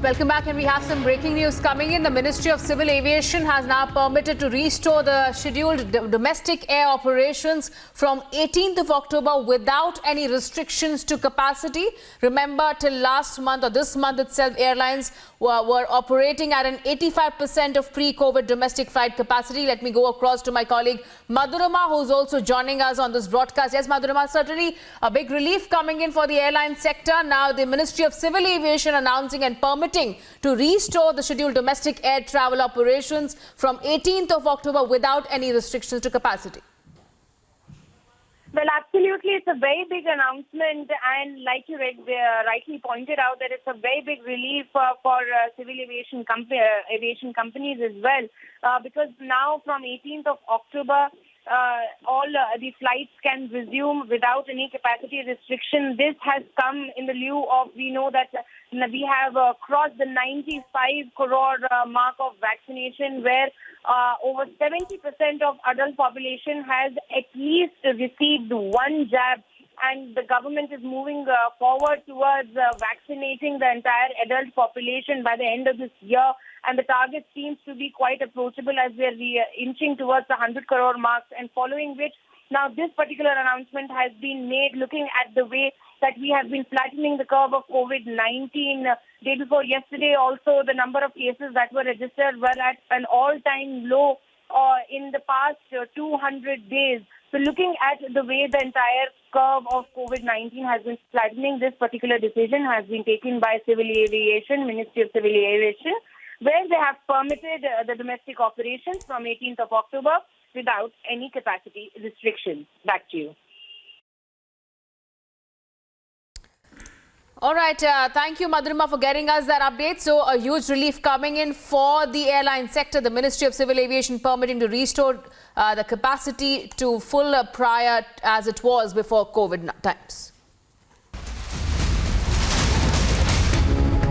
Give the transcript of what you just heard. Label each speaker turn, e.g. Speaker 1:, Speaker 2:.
Speaker 1: Welcome back, and we have some breaking news coming in. The Ministry of Civil Aviation has now permitted to restore the scheduled domestic air operations from 18th of October without any restrictions to capacity. Remember, till last month or this month itself, airlines were operating at an 85% of pre-COVID domestic flight capacity. Let me go across to my colleague Madhurima, who's also joining us on this broadcast. Yes, Madhurima, certainly a big relief coming in for the airline sector. Now, the Ministry of Civil Aviation announcing and permitting to restore the scheduled domestic air travel operations from 18th of October without any restrictions to capacity.
Speaker 2: Well, absolutely. It's a very big announcement, and like you rightly pointed out, that it's a very big relief for civil aviation companies as well, because now from 18th of October, all the flights can resume without any capacity restriction. This has come in the lieu of, we know that we have crossed the 95 crore mark of vaccination, where over 70% of adult population has at least received one jab, and the government is moving forward towards vaccinating the entire adult population by the end of this year. And the target seems to be quite approachable as we are inching towards the 100 crore marks, and following which now this particular announcement has been made looking at the way that we have been flattening the curve of COVID-19. Day before yesterday also, the number of cases that were registered were at an all-time low in the past 200 days. So looking at the way the entire curve of COVID-19 has been flattening, this particular decision has been taken by Civil Aviation, Ministry of Civil Aviation, where they have permitted the domestic operations from 18th of October without any capacity restrictions. Back to you.
Speaker 1: All right. Thank you, Madhurima, for getting us that update. So a huge relief coming in for the airline sector. The Ministry of Civil Aviation permitting to restore the capacity to full prior as it was before COVID times.